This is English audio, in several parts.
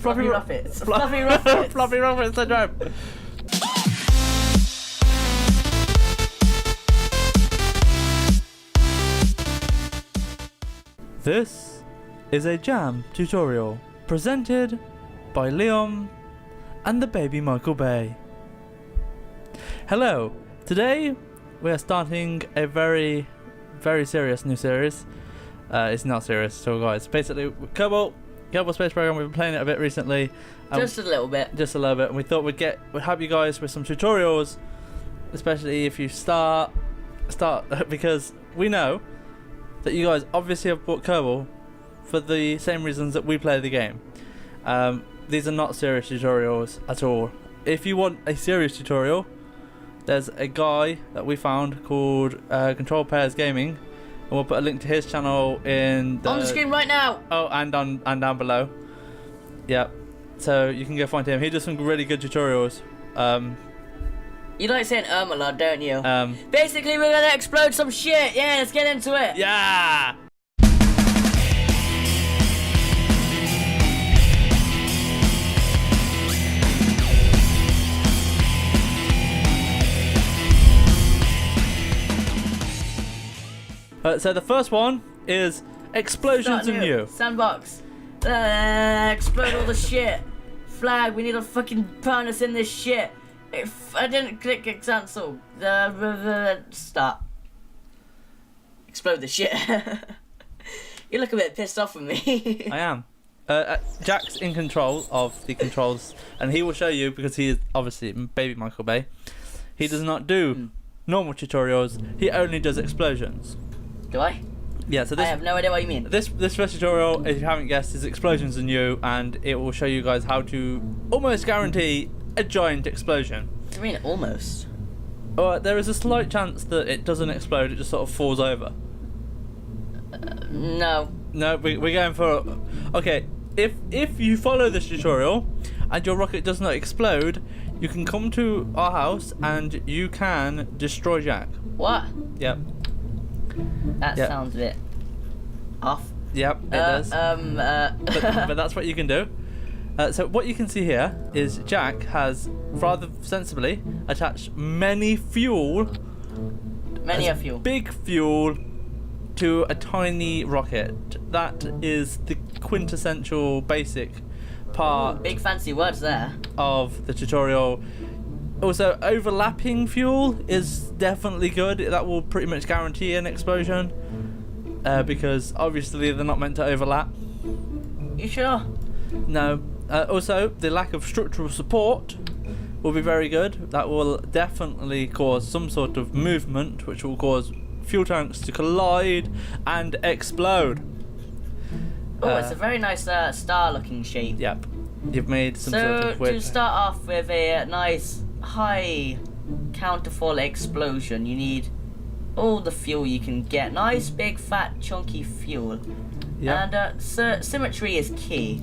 Floppy rockets. Floppy rockets. Floppy rocket syndrome. This is a JAAM tutorial presented by Liam and the baby Michael Bay. Hello, today we are starting a very serious new series. It's not serious, so guys, basically Kerbal Space Program, we've been playing it a bit recently. Just a little bit. And we thought we'd help you guys with some tutorials, especially if you start because we know that you guys obviously have bought Kerbal for the same reasons that we play the game. These are not serious tutorials at all. If you want a serious tutorial, there's a guy that we found called Control Pairs Gaming, and we'll put a link to his channel on the screen right now. Oh, and down below. Yeah, so you can go find him. He does some really good tutorials. You like saying a lot, don't you? Basically, we're gonna explode some shit. Yeah, let's get into it. Yeah. So the first one is explosions in you. Sandbox. Explode all the shit. Flag. We need to fucking burn us in this shit. If I didn't click cancel, start. Explode the shit. You look a bit pissed off with me. I am. Jack's in control of the controls, and he will show you because he is obviously baby Michael Bay. He does not do normal tutorials. He only does explosions. Do I? Yeah. So this, I have no idea what you mean. This first tutorial, if you haven't guessed, is explosions in you, and it will show you guys how to almost guarantee a giant explosion. What do you mean almost? There is a slight chance that it doesn't explode, it just sort of falls over. No. No, we're going for... Okay, if you follow this tutorial and your rocket does not explode, you can come to our house and you can destroy Jack. What? Yep. That sounds a bit off. Yep, it does. But that's what you can do. So what you can see here is Jack has rather sensibly attached many fuel. Big fuel to a tiny rocket. That is the quintessential basic part. Ooh, big fancy words there. Of the tutorial. Also, overlapping fuel is definitely good. That will pretty much guarantee an explosion. Because obviously they're not meant to overlap. You sure? No. Also, the lack of structural support will be very good. That will definitely cause some sort of movement, which will cause fuel tanks to collide and explode. Oh, it's a very nice star-looking shape. Yep. You've made some sort of weird... to start off with a nice high counterfall explosion, you need all the fuel you can get. Nice, big, fat, chunky fuel. Yep. And symmetry is key.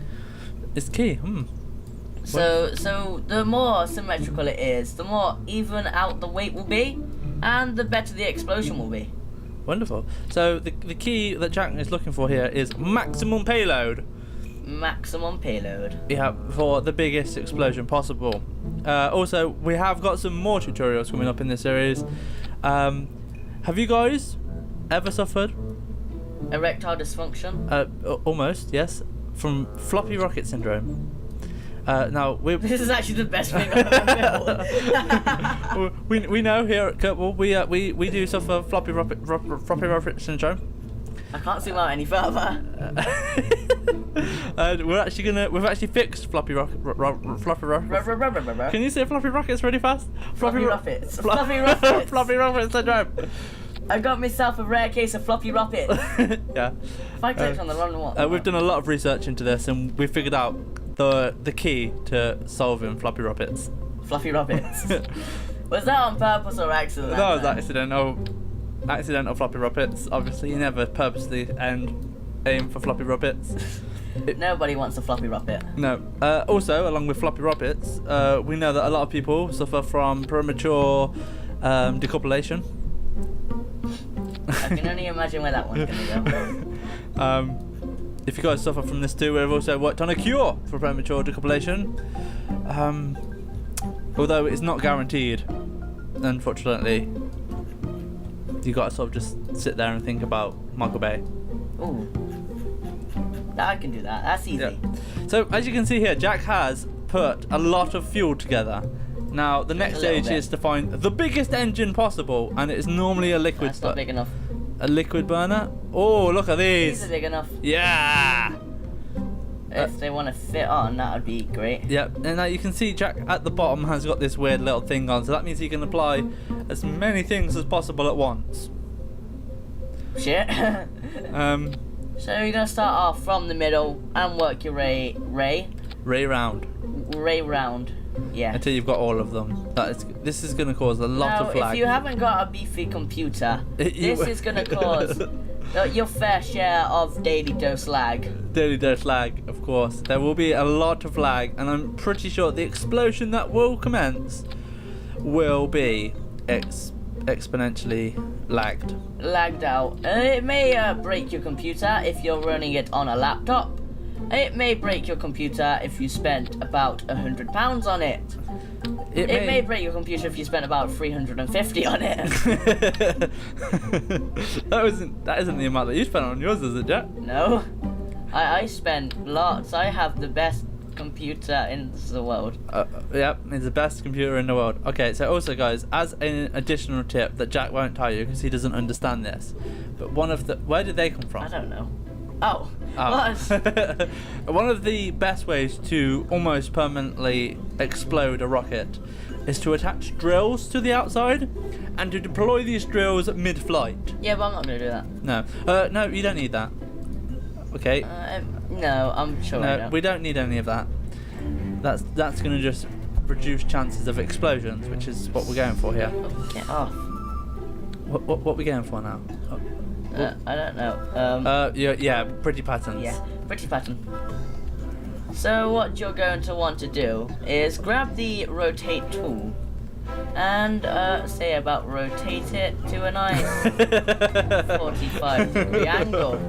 It's key. So the more symmetrical it is, the more even out the weight will be, and the better the explosion will be. Wonderful. So the key that Jack is looking for here is maximum payload. Maximum payload. Yeah, for the biggest explosion possible. Also, we have got some more tutorials coming up in this series. Have you guys ever suffered erectile dysfunction? Almost, yes. From floppy rocket syndrome. Now this is actually the best thing I've ever built. we know here at Kerbal we do suffer floppy rocket syndrome. I can't zoom out any further. We've actually fixed floppy rocket. Can you say floppy rockets really fast? Floppy rockets. Floppy rockets. Floppy rocket syndrome. I got myself a rare case of floppy rockets. Yeah. If I clicked on the wrong one. We've done a lot of research into this, and we figured out the key to solving floppy rockets. Floppy rockets. Was that on purpose or accident? That was accidental. Accidental floppy rockets. Obviously, you never purposely aim for floppy rockets. Nobody wants a floppy rocket. No. Also, along with floppy rockets, we know that a lot of people suffer from premature decopulation. I can only imagine where that one's going to go. if you guys suffer from this too, we've also worked on a cure for premature decopulation. Although it's not guaranteed, unfortunately. You gotta sort of just sit there and think about Michael Bay. Ooh. I can do that. That's easy. Yeah. So as you can see here, Jack has put a lot of fuel together. Now the next stage is to find the biggest engine possible, and it's normally a liquid. That's not big enough. A liquid burner. Oh, look at these. These are big enough. Yeah. If they want to fit on, that would be great. Yep. And now you can see Jack at the bottom has got this weird little thing on, so that means he can apply as many things as possible at once. Shit. So you're gonna start off from the middle and work your ray round Yeah. until you've got all of them. This is going to cause a lot of lag. If you haven't got a beefy computer, this is gonna cause your fair share of daily dose lag. Daily dose lag, of course. There will be a lot of lag, and I'm pretty sure the explosion that will commence will be exponentially lagged out. It may break your computer if you're running it on a laptop. It may break your computer if you spent about £100 on it. It may break your computer if you spent about 350 on it. that isn't the amount that you spent on yours, is it, Jack? No, I spent lots. I have the best computer in the world. Yep, it's the best computer in the world. Okay, so also guys, as an additional tip that Jack won't tell you because he doesn't understand this, but where did they come from? I don't know. Oh. What? One of the best ways to almost permanently explode a rocket is to attach drills to the outside and to deploy these drills mid-flight. Yeah, but I'm not gonna do that. No, you don't need that. Okay. No, I'm sure I No, don't. we don't need any of that. That's going to just reduce chances of explosions, which is what we're going for here. Oh, get off. What are we going for now? I don't know. Yeah, pretty patterns. Yeah, pretty pattern. So what you're going to want to do is grab the rotate tool and say about rotate it to a nice 45-degree angle.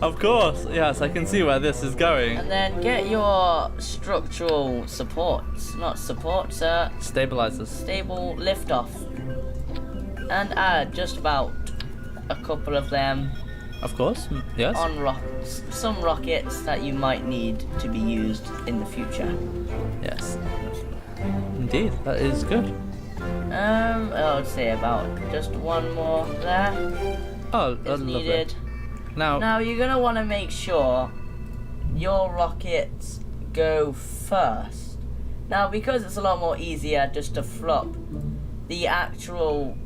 Of course, yes, I can see where this is going. And then get your structural supports, not supports, Stabilizers. stable liftoff, and add just about a couple of them. Of course, yes. On some rockets that you might need to be used in the future. Yes. Indeed, that is good. I would say about just one more there Oh, is lovely. needed. Now, you're gonna want to make sure your rockets go first. Now, because it's a lot more easier just to flop the actual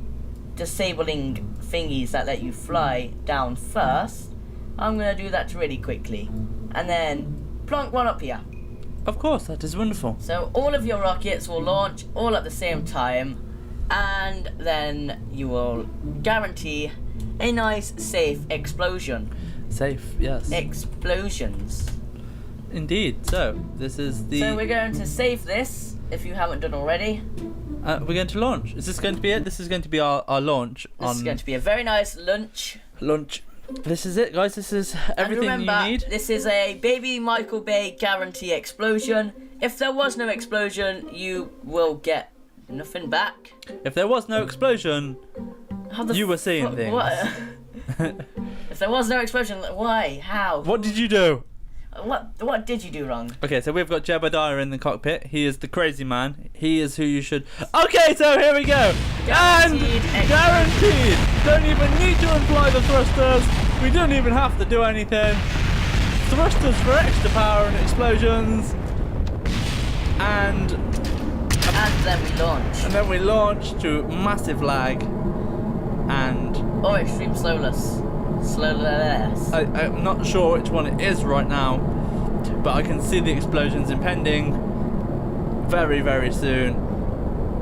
disabling thingies that let you fly down first, I'm gonna do that really quickly, and then plonk one up here. of course, that is wonderful. So all of your rockets will launch all at the same time, and then you will guarantee a nice, safe explosion. Safe, yes. Explosions. Indeed. So this is the. So we're going to save this if you haven't done already. We're going to launch. Is this going to be it? This is going to be our launch. This is going to be a very nice lunch. Launch. This is it, guys. This is everything and remember, you need. This is a baby Michael Bay guarantee explosion. If there was no explosion, you will get nothing back. If there was no explosion, you were seeing things. What? If there was no explosion, why? How? What did you do? What did you do wrong? Okay, so we've got Jebediah in the cockpit. He is the crazy man. He is who you should. Okay, so here we go. Guaranteed And guaranteed. Don't even need to apply the thrusters. We don't even have to do anything. Thrusters for extra power and explosions. And then we launch. And then we launch to massive lag. And or extreme slowness. Slowness. I'm not sure which one it is right now, but I can see the explosions impending very, very soon.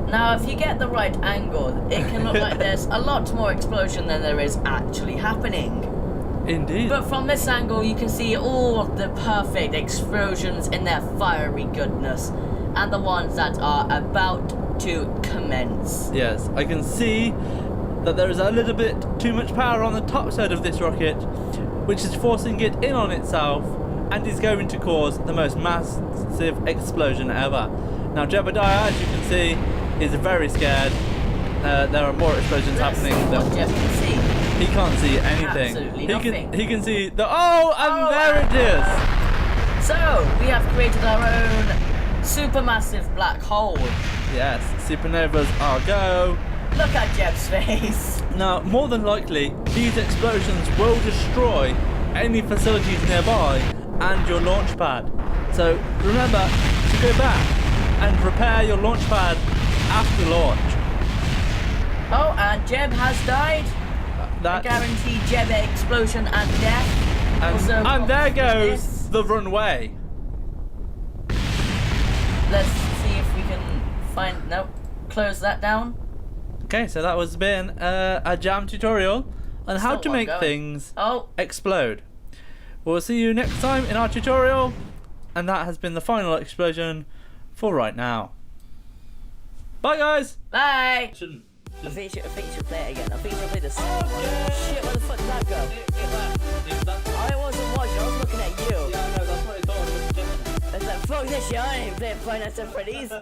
Now, if you get the right angle, it can look like there's a lot more explosion than there is actually happening. Indeed. But from this angle, you can see all the perfect explosions in their fiery goodness, and the ones that are about to commence. Yes, I can see that there is a little bit too much power on the top side of this rocket, which is forcing it in on itself and is going to cause the most massive explosion ever. Now Jebediah, as you can see, is very scared. There are more explosions happening. What Jeb can see. He can't see anything. Absolutely he nothing. He can see the there it is. So we have created our own supermassive black hole. Yes, supernovas are go. Look at Jeb's face. Now, more than likely, these explosions will destroy any facilities nearby and your launch pad. So remember to go back and repair your launch pad after launch. Oh, and Jeb has died. That A guaranteed Jeb explosion and death. and there goes this. the runway. Let's see if we can find. Nope. Close that down. Okay, so that was been a JAAM tutorial on how Still to make ongoing. things Oh, explode. We'll see you next time in our tutorial, and that has been the final explosion for right now. Bye, guys. bye. Shouldn't. I think you should play it again. I think you should play this. Shit, where the fuck did that go? I wasn't watching, I was looking at you. Yeah, no, that's what I thought. It's like, fuck this shit, I ain't playing Five Nights at Freddy's.